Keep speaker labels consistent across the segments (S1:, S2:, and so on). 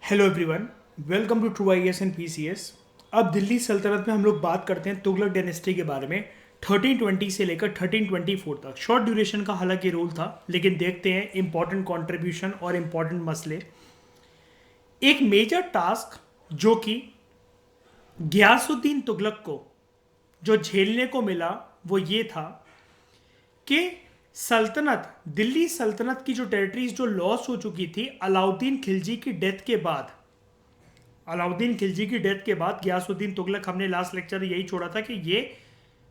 S1: Hello everyone, welcome to true I S and P C S. अब दिल्ली सल्तनत में हम लोग बात करते हैं तुगलक डायनेस्टी के बारे में। 1320 से लेकर 1324 तक शॉर्ट ड्यूरेशन का हालांकि रोल था, लेकिन देखते हैं इंपॉर्टेंट कंट्रीब्यूशन और इंपॉर्टेंट मसले। एक मेजर टास्क जो कि गयासुद्दीन तुगलक को जो झेलने को मिला वो ये था कि दिल्ली सल्तनत की जो टेरिटरीज जो लॉस हो चुकी थी अलाउद्दीन खिलजी की डेथ के बाद गयासुद्दीन तुगलक, हमने लास्ट लेक्चर यही छोड़ा था कि ये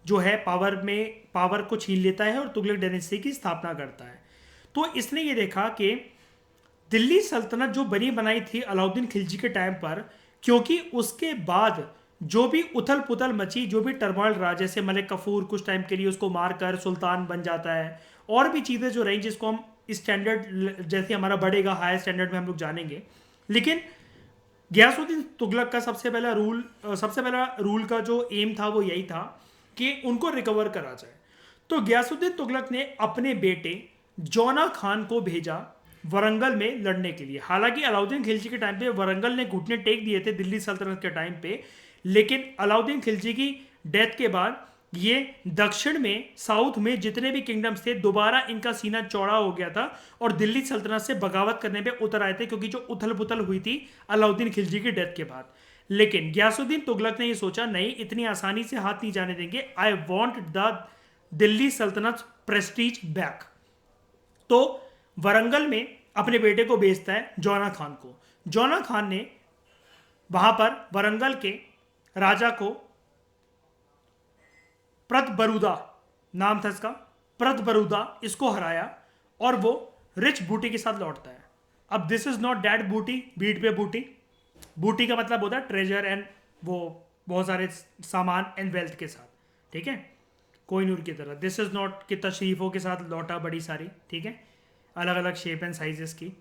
S1: जो है पावर को छीन लेता है और तुगलक डायनेस्टी की स्थापना करता है। तो इसने ये देखा कि दिल्ली सल्तनत जो बनी बनाई थी अलाउद्दीन खिलजी के टाइम पर, क्योंकि उसके बाद जो भी उथल पुथल मची, जो भी टर्मोइल रहा, जैसे मलिक कफूर कुछ टाइम के लिए उसको मारकर सुल्तान बन जाता है, और भी चीज़ें जो रही जिसको हम स्टैंडर्ड जैसे हमारा बढ़ेगा हायर स्टैंडर्ड में हम लोग जानेंगे। लेकिन गयासुद्दीन तुगलक का सबसे पहला रूल का जो एम था वो यही था कि उनको रिकवर करा जाए। तो गयासुद्दीन तुगलक ने अपने बेटे जौना खान को भेजा वरंगल में लड़ने के लिए। हालांकि अलाउद्दीन खिलजी के टाइम पे वरंगल ने घुटने टेक दिए थे दिल्ली सल्तनत के टाइम पे, लेकिन अलाउद्दीन खिलजी की डेथ के बाद ये दक्षिण में, साउथ में जितने भी किंगडम्स थे, दोबारा इनका सीना चौड़ा हो गया था और दिल्ली सल्तनत से बगावत करने पे उतर आए थे, क्योंकि जो उथल पुथल हुई थी अलाउद्दीन खिलजी की डेथ के बाद। लेकिन गयासुद्दीन तुगलक ने ये सोचा, नहीं, इतनी आसानी से हाथ नहीं जाने देंगे, आई वॉन्ट द दिल्ली सल्तनत प्रेस्टीज बैक। तो वरंगल में अपने बेटे को भेजता है जौना खान को। जौना खान ने वहां पर वरंगल के राजा को, प्रतबरुदा नाम था इसका, प्रतबरुदा, इसको हराया और वो रिच बूटी के साथ लौटता है। अब दिस इज नॉट डैड बूटी, बीट पे बूटी। बूटी का मतलब होता है ट्रेजर एंड वो बहुत सारे सामान एंड वेल्थ के साथ, ठीक है, कोई नूर की तरह। दिस इज नॉट कि तशरीफों के साथ लौटा बड़ी सारी, ठीक है, अलग अलग शेप एंड साइजेस की।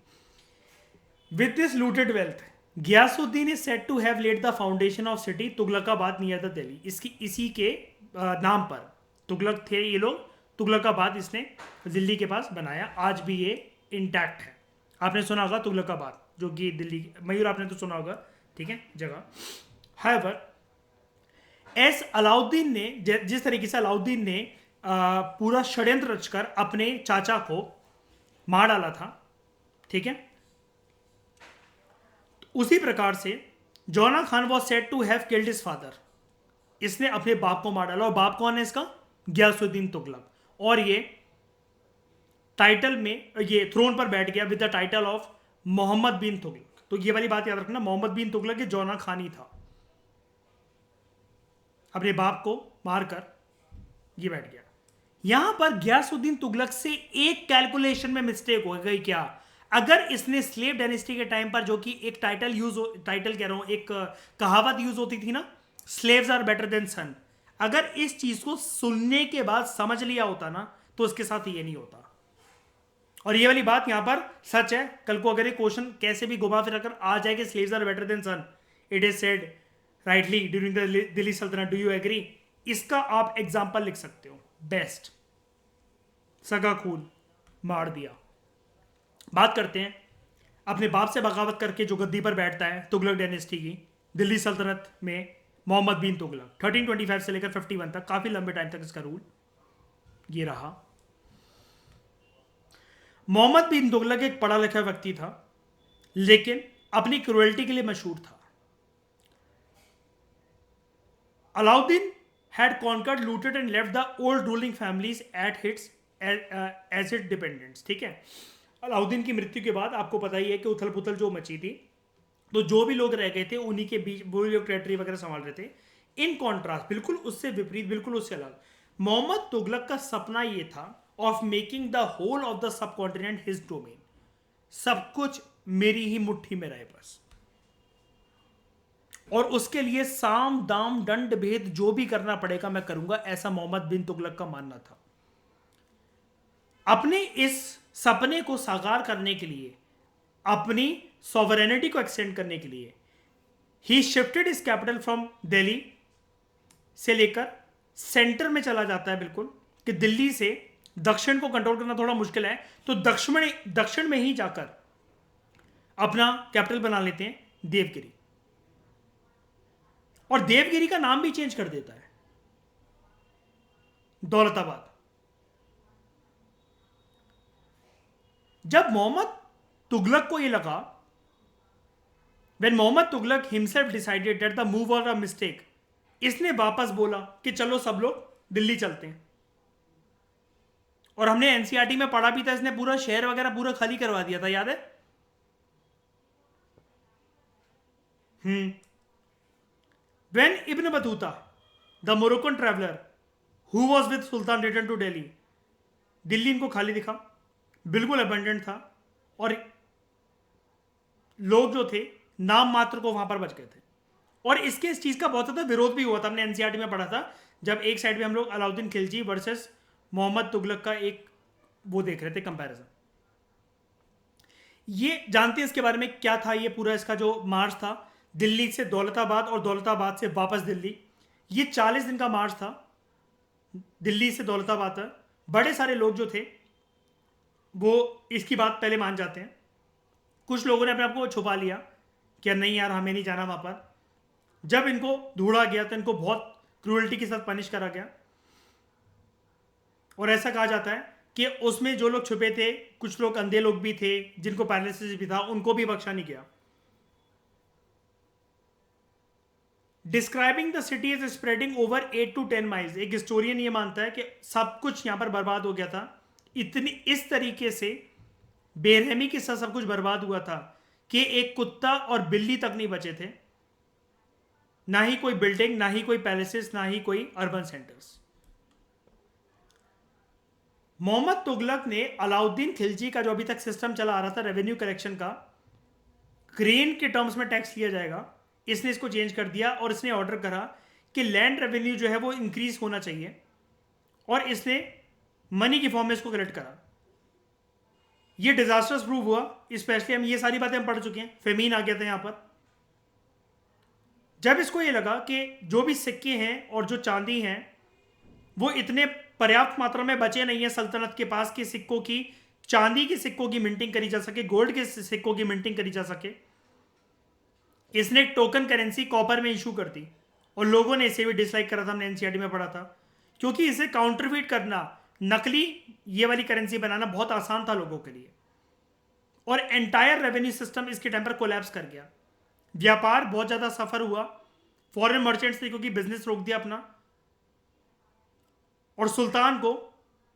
S1: With this looted wealth Ghiyasuddin is said to have laid the foundation of city Tughlakabad near the Delhi. इसी के नाम पर तुगलक थे ये लोग, तुगलकाबाद इसने दिल्ली के पास बनाया। आज भी ये इंटैक्ट है। आपने सुना होगा तुगलकाबाद, जो कि दिल्ली, मयूर आपने तो सुना होगा, ठीक है, जगह। हाउएवर, अलाउद्दीन ने जिस तरीके से अलाउद्दीन ने पूरा षड्यंत्र रचकर अपने चाचा को मार डाला था, ठीक है, उसी प्रकार से Jauna Khan was said to have killed his father. इसने अपने बाप को मार डाला। और बाप कौन है इसका? गयासुद्दीन तुगलक। और ये टाइटल में, ये थ्रोन पर बैठ गया with the title of Mohammad bin Tughlaq. तो ये वाली बात याद रखना, मोहम्मद बिन तुगलक ये जौना खान ही था। अपने बाप को मारकर ये बैठ गया। यहां पर गयासुद्दीन तुगलक से एक कैलकुलेशन में मिस्टेक हो गई। क्या? अगर इसने स्लेव डायनेस्टी के टाइम पर, जो कि एक टाइटल कह रहा हूं, एक कहावत यूज होती थी ना, स्लेव्स आर बेटर देन सन, अगर इस चीज को सुनने के बाद समझ लिया होता ना, तो इसके साथ ये नहीं होता। और ये वाली बात यहां पर सच है। कल को अगर ये क्वेश्चन कैसे भी घुमा फिरा कर आ जाए कि slaves are better than son, it is said rightly during the Delhi सल्तनत, डू यू एग्री? इसका आप एग्जाम्पल लिख सकते हो। बेस्ट, सगा खून मार दिया। बात करते हैं अपने बाप से बगावत करके जो गद्दी पर बैठता है तुगलक डायनेस्टी की दिल्ली सल्तनत में, मोहम्मद बिन तुगलक। 1325 से लेकर 51 तक, काफी लंबे टाइम तक इसका रूल ये रहा। मोहम्मद बिन तुगलक एक पढ़ा लिखा व्यक्ति था, लेकिन अपनी क्रुएल्टी के लिए मशहूर था। Alauddin had conquered, looted and left the old ruling families at its as its dependents, ठीक है। अलाउद्दीन की मृत्यु के बाद आपको पता ही है कि उथल पुथल जो मची थी, तो जो भी लोग रह गए थे उन्हीं के बीच वो लोग टेरिटरी वगैरह संभाल रहे थे। इन कॉन्ट्रास्ट, बिल्कुल उससे विपरीत, बिल्कुल उससे अलग, मोहम्मद तुगलक का सपना ये था of making the whole of the subcontinent his domain. सब कुछ मेरी ही मुट्ठी में रहे बस, और उसके लिए साम दाम दंड भेद जो भी करना पड़ेगा मैं करूंगा, ऐसा मोहम्मद बिन तुगलक का मानना था। अपने इस सपने को साकार करने के लिए, अपनी सॉवरेनिटी को एक्सटेंड करने के लिए, ही shifted is capital from Delhi से लेकर सेंटर में चला जाता है, बिल्कुल कि दिल्ली से दक्षिण को कंट्रोल करना थोड़ा मुश्किल है, तो दक्षिण में ही जाकर अपना कैपिटल बना लेते हैं देवगिरी, और देवगिरी का नाम भी चेंज कर देता है दौलताबाद। जब मोहम्मद तुगलक को यह लगा, when Mohammad Tughlaq himself decided that the move was a mistake, इसने वापस बोला कि चलो सब लोग दिल्ली चलते हैं। और हमने एनसीईआरटी में पढ़ा भी था, इसने पूरा शहर वगैरह पूरा खाली करवा दिया था, याद है? When Ibn Battuta, the Moroccan traveler who was with Sultan, returned to Delhi, Delhi इनको खाली दिखा, बिल्कुल अबंडेंट था, और लोग जो थे नाम मात्र को वहां पर बच गए थे। और इस चीज का बहुत ज्यादा विरोध भी हुआ था, हमने एनसीईआरटी में पढ़ा था, जब एक साइड में हम लोग अलाउद्दीन खिलजी वर्सेस मोहम्मद तुगलक का एक वो देख रहे थे कंपैरिजन। ये जानते हैं इसके बारे में क्या था? ये पूरा इसका जो मार्च था दिल्ली से दौलताबाद और दौलताबाद से वापस दिल्ली, ये 40 दिन का मार्च था दिल्ली से दौलताबाद तक। बड़े सारे लोग जो थे वो इसकी बात पहले मान जाते हैं, कुछ लोगों ने अपने आप को छुपा लिया कि नहीं यार हमें नहीं जाना वहां पर। जब इनको ढूंढा गया तो इनको बहुत क्रूअल्टी के साथ पनिश करा गया, और ऐसा कहा जाता है कि उसमें जो लोग छुपे थे, कुछ लोग अंधे लोग भी थे, जिनको पैरालिसिस भी था, उनको भी बख्शा नहीं गया। Describing the city is spreading over 8 to 10 miles, एक हिस्टोरियन ये मानता है कि सब कुछ यहां पर बर्बाद हो गया था, इतनी इस तरीके से बेरहमी के साथ सब कुछ बर्बाद हुआ था कि एक कुत्ता और बिल्ली तक नहीं बचे थे, ना ही कोई बिल्डिंग, ना ही कोई पैलेसेस, ना ही कोई अर्बन सेंटर्स। मोहम्मद तुगलक ने अलाउद्दीन खिलजी का जो अभी तक सिस्टम चला आ रहा था रेवेन्यू कलेक्शन का, ग्रेन के टर्म्स में टैक्स लिया जाएगा, इसने इसको चेंज कर दिया और इसने ऑर्डर करा कि लैंड रेवेन्यू जो है वो इंक्रीज होना चाहिए, और इसने मनी की फॉर्म में इसको कलेक्ट करा। ये डिजास्टर्स प्रूव हुआ, स्पेशली हम ये सारी बातें हम पढ़ चुके हैं, फेमीन आ गया था यहां पर। जब इसको ये लगा कि जो भी सिक्के हैं और जो चांदी हैं वो इतने पर्याप्त मात्रा में बचे नहीं है सल्तनत के पास कि सिक्कों की, चांदी के सिक्कों की मिंटिंग करी जा सके, गोल्ड के सिक्कों की मिंटिंग करी जा सके, इसने एक टोकन करेंसी कॉपर में इशू कर दी। और लोगों ने इसे भी डिसलाइक करा था, हमने एनसीईआरटी में पढ़ा था, क्योंकि इसे काउंटरफीट करना, नकली ये वाली करेंसी बनाना बहुत आसान था लोगों के लिए, और एंटायर रेवेन्यू सिस्टम इसके टाइम पर कोलैप्स कर गया। व्यापार बहुत ज्यादा सफर हुआ, फॉरेन मर्चेंट्स ने क्योंकि बिजनेस रोक दिया अपना, और सुल्तान को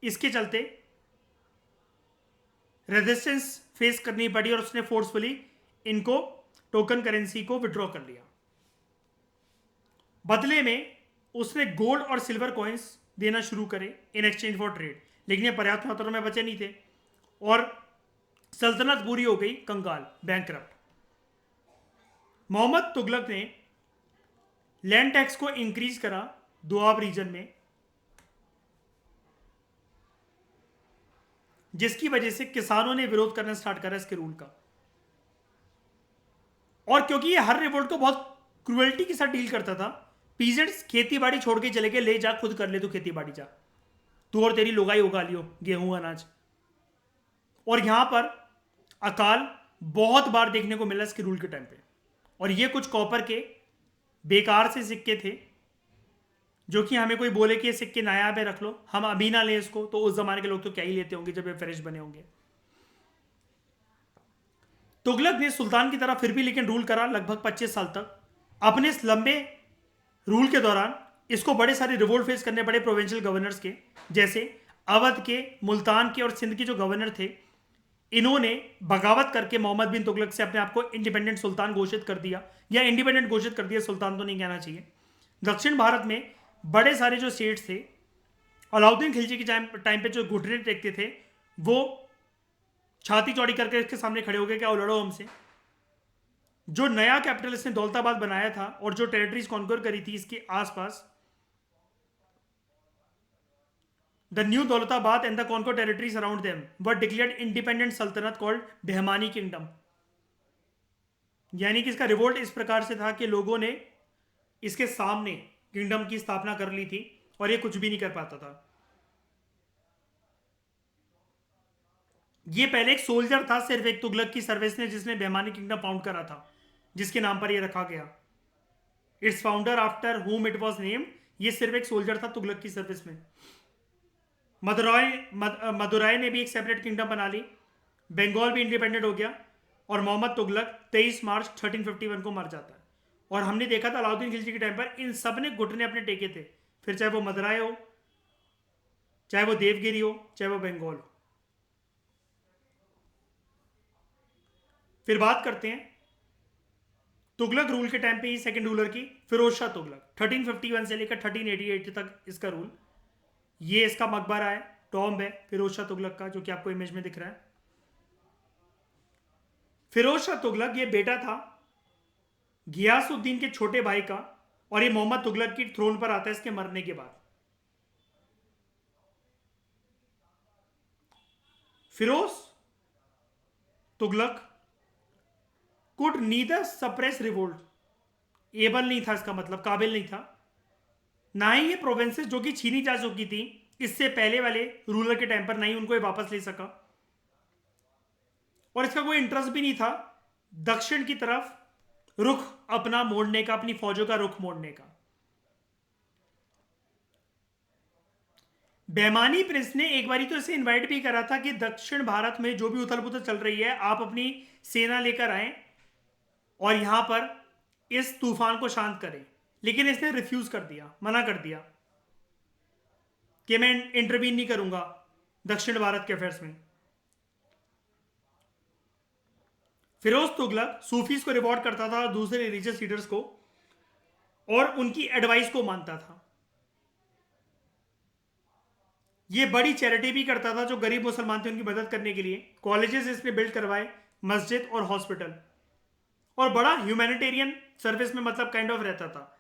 S1: इसके चलते रेजिस्टेंस फेस करनी पड़ी, और उसने फोर्सफुली इनको टोकन करेंसी को विड्रॉ कर लिया। बदले में उसने गोल्ड और सिल्वर कॉइन्स देना शुरू करे इन एक्सचेंज फॉर ट्रेड, लेकिन ये पर्याप्त मात्रा में बचे नहीं थे, और सल्तनत पूरी हो गई कंगाल, बैंकरप्ट। मोहम्मद तुगलक ने लैंड टैक्स को इंक्रीज करा दोआब रीजन में, जिसकी वजह से किसानों ने विरोध करना स्टार्ट करा इसके रूल का। और क्योंकि ये हर रिवोल्ट को बहुत क्रुएल्टी के साथ डील करता था, पीजेंट्स खेती बाड़ी छोड़ के चले गए, ले जा खुद कर ले तू खेती बाड़ी, जा तू और तेरी लोगाई उगा लियो गेहूं अनाज। और यहां पर अकाल बहुत बार देखने को मिला इसके रूल के टाइम पे। और ये कुछ कॉपर के बेकार से सिक्के थे, जो कि हमें कोई बोले कि ये सिक्के नायाब है रख लो, हम अभी ना लें इसको, तो उस जमाने के लोग तो क्या ही लेते होंगे जब ये फ्रेश बने होंगे। तुगलक ने सुल्तान की तरह फिर भी लेकिन रूल करा लगभग 25 साल तक। अपने इस लंबे रूल के दौरान इसको बड़े सारे रिवोल्ट फेस करने पड़े प्रोविंशियल गवर्नर्स के, जैसे अवध के, मुल्तान के और सिंध के जो गवर्नर थे, इन्होंने बगावत करके मोहम्मद बिन तुगलक से अपने आप को इंडिपेंडेंट सुल्तान घोषित कर दिया, या इंडिपेंडेंट घोषित कर दिया, सुल्तान तो नहीं कहना चाहिए। दक्षिण भारत में बड़े सारे जो स्टेट्स थे, अलाउद्दीन खिलजी के टाइम पे जो घुटने टेकते थे, वो छाती चौड़ी करके इसके सामने खड़े हो गए, क्या वो लड़ो हमसे। जो नया कैपिटल इसने दौलताबाद बनाया था और जो टेरिटरीज कॉन्कर करी थी इसके आसपास, the new Daulatabad and the conquer territories around them were declared independent सल्तनत कॉल्ड बेहमानी किंगडम। यानी कि इसका रिवोल्ट इस प्रकार से था कि लोगों ने इसके सामने किंगडम की स्थापना कर ली थी और ये कुछ भी नहीं कर पाता था। ये पहले एक सोल्जर था सिर्फ एक तुगलक की सर्विस ने, जिसने बेमानी किंगडम फाउंड करा था, जिसके नाम पर ये रखा गया। इट्स फाउंडर आफ्टर हुम इट वॉज नेम। ये सिर्फ एक सोल्जर था तुगलक की सर्विस में। मदुराई ने भी एक सेपरेट किंगडम बना ली। बंगाल भी इंडिपेंडेंट हो गया। और मोहम्मद तुगलक 23 मार्च 1351 को मर जाता है। और हमने देखा था अलाउद्दीन खिलजी के टाइम पर इन सब ने घुटने अपने टेके थे, फिर चाहे वो मदुराई हो, चाहे वो देवगिरी हो, चाहे वो बंगाल हो। फिर बात करते हैं तुगलक रूल के टाइम पे ही सेकंड रूलर की, फिरोज शाह तुगलक। 1351 से लेकर 1388 तक इसका रूल। ये इसका मकबरा है, टॉम्ब है फिरोज शाह तुगलक का, जो कि आपको इमेज में दिख रहा है। फिरोज शाह तुगलक ये बेटा था गियासुद्दीन के छोटे भाई का, और ये मोहम्मद तुगलक की थ्रोन पर आता है इसके मरने के बाद। Firoz Tughlaq could neither suppress revolt, able नहीं था, इसका मतलब काबिल नहीं था, ना ही ये प्रोविंसेस जो कि छीनी जा चुकी थी इससे पहले वाले रूलर के टाइम पर, नहीं उनको ये वापस ले सका। और इसका कोई इंटरेस्ट भी नहीं था दक्षिण की तरफ रुख अपना मोड़ने का, अपनी फौजों का रुख मोड़ने का। बेमानी प्रिंस ने एक बारी तो इसे इनवाइट भी करा था कि दक्षिण भारत में जो भी उथल पुथल चल रही है आप अपनी सेना लेकर आए और यहां पर इस तूफान को शांत करें, लेकिन इसने रिफ्यूज कर दिया, मना कर दिया कि मैं इंटरवीन नहीं करूंगा दक्षिण भारत के अफेयर्स में। फिरोज तुगलक सूफीज को रिवॉर्ड करता था, दूसरे रिलीजियस लीडर्स को, और उनकी एडवाइस को मानता था। ये बड़ी चैरिटी भी करता था, जो गरीब मुसलमान थे उनकी मदद करने के लिए कॉलेजेस इसने बिल्ड करवाए, मस्जिद और हॉस्पिटल, और बड़ा ह्यूमैनिटेरियन सर्विस में मतलब काइंड ऑफ रहता था।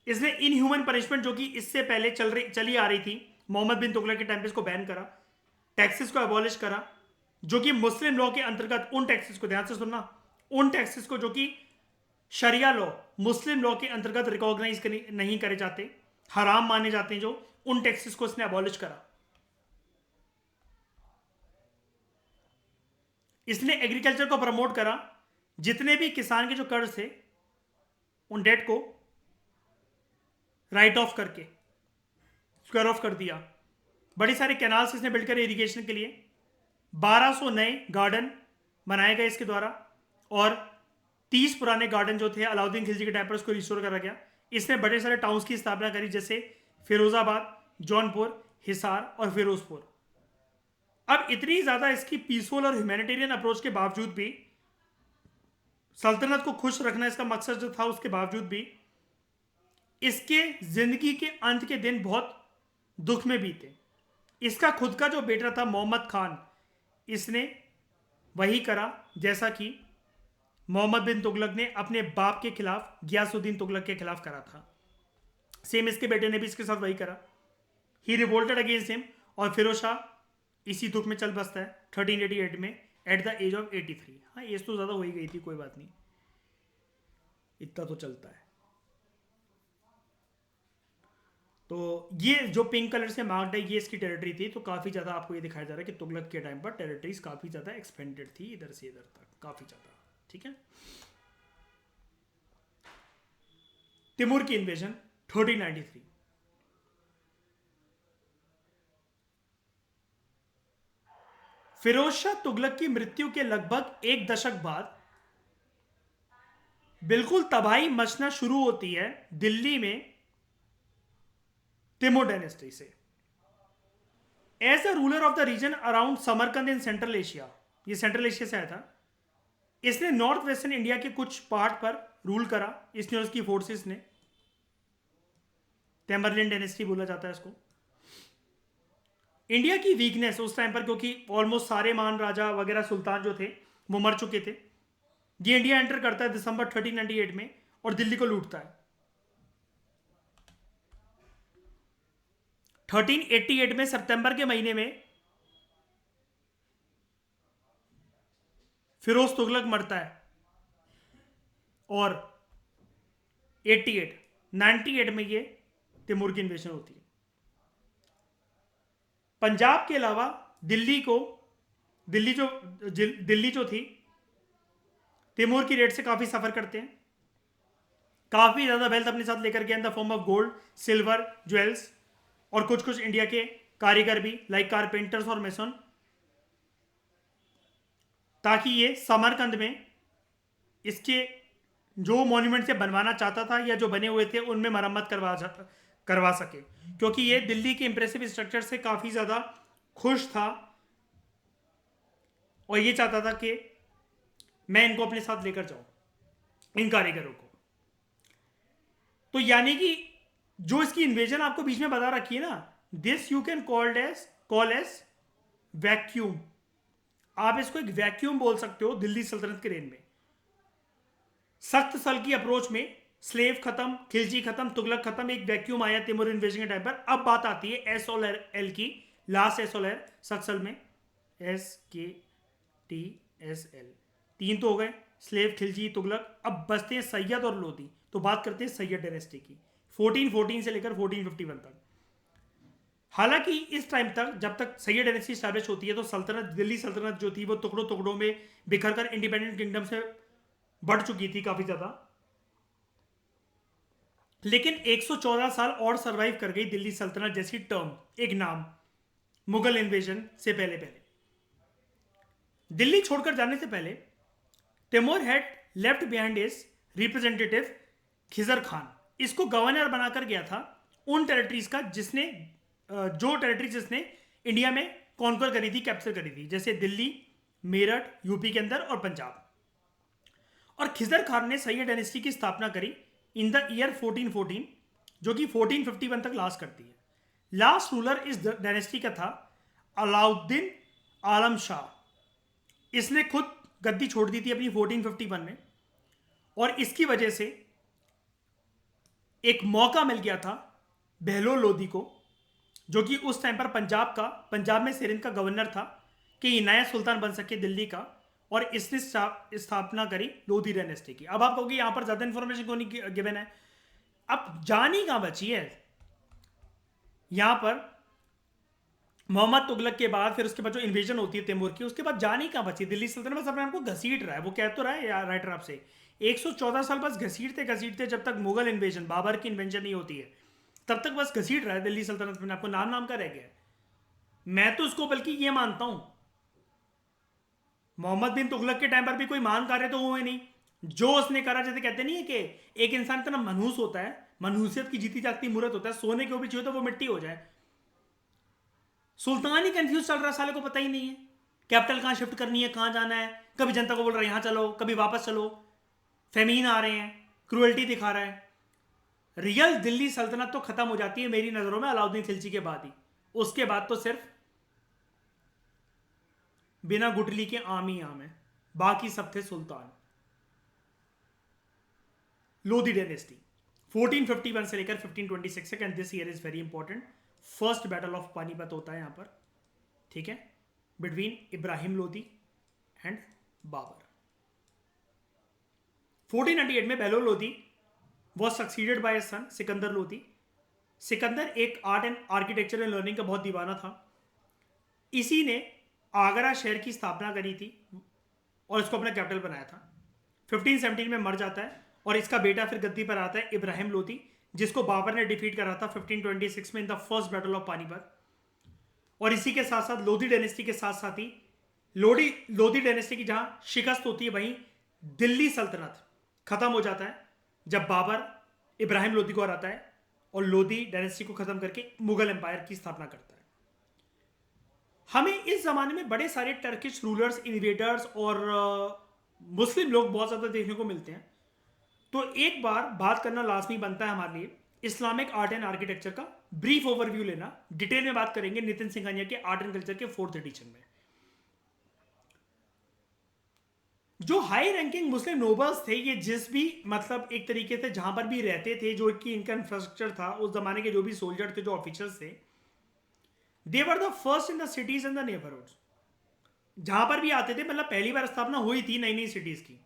S1: इसने इनह्यूमन पनिशमेंट जो कि इससे पहले चली आ रही थी मोहम्मद बिन तुगलक के टाइम पे, इसको बैन करा, टैक्सेस को अबॉलिश करा, जो कि मुस्लिम लॉ के अंतर्गत, उन टैक्सेस को ध्यान से सुनना, उन टैक्सेस को जो कि शरिया लॉ मुस्लिम लॉ के अंतर्गत रिकॉग्नाइज नहीं करे जाते, हराम माने जाते हैं, जो उन टैक्सेस को इसने अबॉलिश करा। इसने एग्रीकल्चर को प्रमोट करा, जितने भी किसान के जो कर्ज थे उन डेट को राइट ऑफ करके स्क्वायर ऑफ कर दिया। बड़ी सारे कैनाल्स इसने बिल्ड करे इरिगेशन के लिए, 1200 नए गार्डन बनाए गए इसके द्वारा, और 30 पुराने गार्डन जो थे अलाउद्दीन खिलजी के टाइम पर उसको रिस्टोर करा गया। इसने बड़े सारे टाउन्स की स्थापना करी, जैसे फिरोजाबाद, जौनपुर, हिसार और फिरोजपुर। अब इतनी ज्यादा इसकी पीसफुल और ह्यूमैनिटेरियन अप्रोच के बावजूद भी, सल्तनत को खुश रखना इसका मकसद जो था, उसके बावजूद भी इसके जिंदगी के अंत के दिन बहुत दुख में बीते। इसका खुद का जो बेटा था मोहम्मद खान, इसने वही करा जैसा कि मोहम्मद बिन तुगलक ने अपने बाप के खिलाफ, गियासुद्दीन तुगलक के खिलाफ करा था। सेम इसके बेटे ने भी इसके साथ वही करा। ही रिवोल्टेड अगेंस्ट हिम, और फिरोज शाह इसी दुख में चल बसता है 1388 में एट द एज ऑफ 83। हाँ, एज तो ज्यादा हो ही गई थी, कोई बात नहीं, इतना तो चलता है। तो ये जो पिंक कलर से मार्क्ड है, ये इसकी टेरिटरी थी। तो काफी ज्यादा आपको ये दिखाया जा रहा है कि तुगलक के टाइम पर टेरिटरीज काफी ज्यादा एक्सपेंडेड थी, इधर से इधर तक काफी ज्यादा। ठीक है, तिमूर की इन्वेजन 1393। फिरोज शाह तुगलक की मृत्यु के लगभग एक दशक बाद बिल्कुल तबाही मचना शुरू होती है दिल्ली में तिमूर डायनेस्टी से। As the ruler of the region around Samarkand in central Asia, ये सेंट्रल एशिया से आया था। इसने नॉर्थ वेस्टर्न इंडिया के कुछ पार्ट पर रूल करा, इसने और उसकी फोर्सेस ने। टेम्बरलिन डायनेस्टी बोला जाता है इसको। इंडिया की वीकनेस उस टाइम पर, क्योंकि ऑलमोस्ट सारे महान राजा वगैरह सुल्तान जो थे वो मर चुके थे, ये इंडिया एंटर करता है दिसंबर 1398 में और दिल्ली को लूटता है। 1388 में सितंबर के महीने में फिरोज तुगलक मरता है, और 98 में ये तिमूर की इन्वेजन होती है। पंजाब के अलावा दिल्ली को दिल्ली जो थी तैमूर की रेट से काफ़ी सफ़र करते हैं, काफ़ी ज़्यादा वेल्थ अपने साथ लेकर गए in the form of gold, silver, jewels और कुछ कुछ इंडिया के कारीगर भी लाइक कारपेंटर्स और मेसन, ताकि ये समरकंद में इसके जो मॉन्यूमेंट से बनवाना चाहता था या जो बने हुए थे उनमें मरम्मत करवा सके, क्योंकि ये दिल्ली के इंप्रेसिव स्ट्रक्चर से काफ़ी ज़्यादा खुश था और ये चाहता था कि मैं इनको अपने साथ लेकर जाऊं, इन कारीगरों को। तो यानी कि जो इसकी इन्वेजन आपको बीच में बता रखी है ना, this you can call as vacuum. आप इसको एक वैक्यूम बोल सकते हो दिल्ली सल्तनत के रेन में। सख्त सल की अप्रोच में स्लेव खत्म, खिलजी खत्म, तुगलक खत्म, एक वैक्यूम आया तैमूर इन्वेजन के टाइम पर। अब बात आती है एस और एल की, लास्ट एस और एल सक्सल में, SKTSL, 3 तो हो गए, स्लेव, खिलजी, तुगलक। अब बचते हैं सैयद और लोधी। तो बात करते हैं सैयद डायनेस्टी की, 1414 से लेकर 1451 तक। हालांकि इस टाइम तक, जब तक सैयद डायनेस्टी स्टैब्लिश होती है, तो सल्तनत, दिल्ली सल्तनत जो थी वो टुकड़ों टुकड़ों में बिखर कर इंडिपेंडेंट किंगडम से बढ़ चुकी थी काफी ज्यादा। लेकिन 114 साल और सरवाइव कर गई दिल्ली सल्तनत जैसी टर्म, एक नाम, मुगल इन्वेजन से पहले पहले। दिल्ली छोड़कर जाने से पहले Timur had left behind is representative Khizr Khan. इसको गवर्नर बनाकर गया था उन टेरिटरीज का जो टेरिटरीज जिसने इंडिया में कॉन्कर करी थी, कैप्चर करी थी, जैसे दिल्ली, मेरठ यूपी के अंदर और पंजाब। और खिजर खान ने सैयद डायनेस्टी की स्थापना करी इन द ईयर 1414, जो कि 1451 तक लास्ट करती है। लास्ट रूलर इस डायनेस्टी का था अलाउद्दीन आलम शाह। इसने खुद गद्दी छोड़ दी थी अपनी 1451 में, और इसकी वजह से एक मौका मिल गया था बहलोल लोधी को, जो कि उस टाइम पर पंजाब में सिरिंद का गवर्नर था, कि ये नया सुल्तान बन सके दिल्ली का। और इसने स्थापना करी लोधी डायनेस्टी की। अब आप कहोगे यहां पर ज्यादा इंफॉर्मेशन क्यों नहीं गिवन है? अब जानी कहां बची है यहां पर? मोहम्मद तुगलक के बाद, फिर उसके बाद जो इन्वेजन होती है तैमूर की, उसके बाद जानी कहां बची? दिल्ली सल्तनत बस अपने आपको घसीट रहा है। वो कह तो रहा है यार राइटर आपसे, 114 साल बस घसीटते जब तक मुगल इन्वेजन, बाबर की इन्वेंशन नहीं होती है, तब तक बस घसीट रहा है दिल्ली सल्तनत में। आपको नाम का रह गया है। मैं तो उसको बल्कि ये मानता हूं, मोहम्मद बिन तुगलक के टाइम पर भी कोई महान कार्य तो हुए नहीं। जो उसने करा, जैसे कहते नहीं है कि एक इंसान इतना मनहूस होता है, मनहूसियत की जीती जागती मूर्त होता है, सोने के ऊपर चाहिए तो वो मिट्टी हो जाए। सुल्तान ही कंफ्यूज चल रहा, साले को पता ही नहीं है कैपिटल कहां शिफ्ट करनी है, कहां जाना है। कभी जनता को बोल रहा है यहां चलो, कभी वापस चलो, फेमीन आ रहे हैं, क्रुएल्टी दिखा रहा है। रियल दिल्ली सल्तनत तो खत्म हो जाती है मेरी नजरों में अलाउद्दीन खिलजी के बाद ही। उसके बाद तो सिर्फ बिना गुटली के आम ही आम है, बाकी सब थे सुल्तान। लोधी डायनेस्टी 1451 से लेकर 1526 तक, and this year is very important. First battle of Panipat होता है यहां पर, ठीक है, बिटवीन इब्राहिम लोधी एंड बाबर। 1498 में Bahlol Lodi was succeeded by son Sikandar Lodi. Sikandar एक art and architecture and learning का बहुत दीवाना था। इसी ने आगरा शहर की स्थापना करी थी और इसको अपना कैपिटल बनाया था। 1517 में मर जाता है और इसका बेटा फिर गद्दी पर आता है इब्राहिम लोधी, जिसको बाबर ने डिफीट करा था 1526 में in the first battle of Panipat. और इसी के साथ साथ लोधी डायनेस्टी के साथ साथ ही लोधी डायनेस्टी की जहां शिकस्त होती है, वहीं दिल्ली सल्तनत खत्म हो जाता है जब बाबर इब्राहिम लोधी को हराता है और लोधी डायनेस्टी को खत्म करके मुगल एम्पायर की स्थापना करता है। हमें इस जमाने में बड़े सारे टर्किश रूलर्स, इन्वेडर्स और मुस्लिम लोग बहुत ज्यादा देखने को मिलते हैं। तो एक बार बात करना लाजमी बनता है हमारे लिए इस्लामिक आर्ट एंड आर्किटेक्चर का, ब्रीफ ओवरव्यू लेना। डिटेल में बात करेंगे नितिन सिंघानिया के आर्ट एंड कल्चर के 4th एडिशन में। जो हाई रैंकिंग मुस्लिम नोबल्स थे, ये जिस भी मतलब एक तरीके से जहां पर भी रहते थे, जो कि इनका इंफ्रास्ट्रक्चर था, उस जमाने के जो भी सोल्जर थे, जो ऑफिसर्स थे, they were the first in the cities and the neighbourhoods. जहां पर भी आते थे, मतलब पहली बार स्थापना हुई थी नई नई सिटीज की,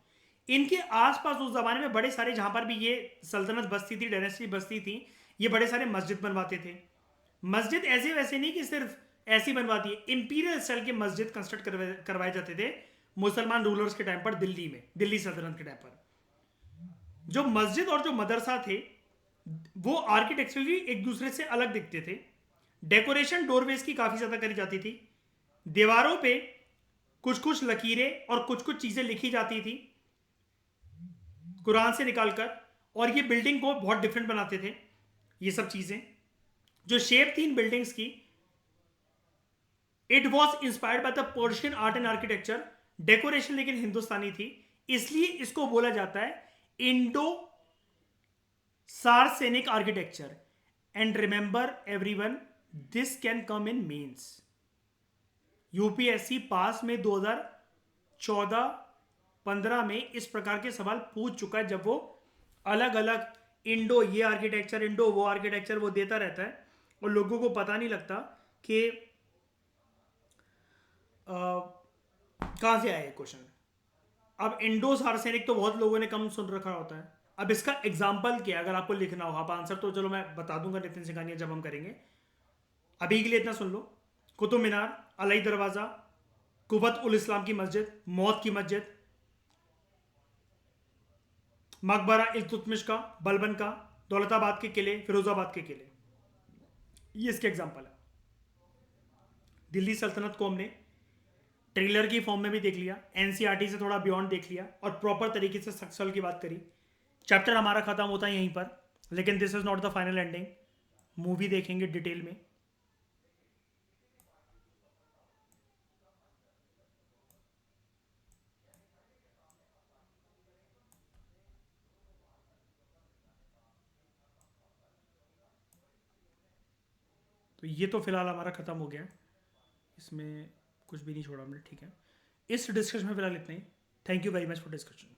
S1: इनके आसपास उस जमाने में बड़े सारे, जहां पर भी ये सल्तनत बसती थी, डायनेस्टी बसती थी, ये बड़े सारे मस्जिद बनवाते थे। मस्जिद ऐसे वैसे नहीं कि सिर्फ ऐसी बनवा दी। इंपीरियल स्टाइल के मस्जिद कंस्ट्रक्ट करवाए जाते थे मुसलमान रूलर्स के टाइम पर दिल्ली में, दिल्ली सल्तनत के टाइम पर। जो मस्जिद और जो मदरसा थे वो आर्किटेक्चरली एक दूसरे से अलग दिखते थे। डेकोरेशन डोरवेज की काफी ज्यादा करी जाती थी। दीवारों पे कुछ कुछ लकीरें और कुछ कुछ चीजें लिखी जाती थी कुरान से निकालकर, और ये बिल्डिंग को बहुत डिफरेंट बनाते थे। ये सब चीजें जो शेप थी इन बिल्डिंग्स की, it was inspired by the Persian art and architecture. Decoration लेकिन हिंदुस्तानी थी, इसलिए इसको बोला जाता है Indo Saracenic architecture. And remember everyone, this can come in mains. UPSC पास में 2014-15 में इस प्रकार के सवाल पूछ चुका है, जब वो अलग अलग इंडो ये आर्किटेक्चर, इंडो वो आर्किटेक्चर वो देता रहता है और लोगों को पता नहीं लगता कि कहां से आया ये क्वेश्चन। अब इंडो सार्सेनिक तो बहुत लोगों ने कम सुन रखा होता है। अब इसका एग्जाम्पल क्या है, अगर आपको लिखना हो, आप आंसर तो चलो मैं बता दूंगा नितिन सिंघानिया जब हम करेंगे। अभी के लिए इतना सुन लो। कुतुब मीनार, अलई दरवाजा, कुवत उल इस्लाम की मस्जिद, मौत की मस्जिद, मकबरा इल्तुतमिश का, बलबन का, दौलताबाद के किले, फिरोजाबाद के किले, ये इसके एग्जाम्पल है। दिल्ली सल्तनत को हमने ट्रेलर की फॉर्म में भी देख लिया, एनसीईआरटी से थोड़ा बियॉन्ड देख लिया और प्रॉपर तरीके से सक्सेसफुल की बात करी। चैप्टर हमारा खत्म होता है यहीं पर, लेकिन this is not the final ending. Movie देखेंगे डिटेल में। तो ये तो फिलहाल हमारा खत्म हो गया, इसमें कुछ भी नहीं छोड़ा हमने, ठीक है। इस डिस्कशन में फिलहाल इतना ही। Thank you very much for discussion.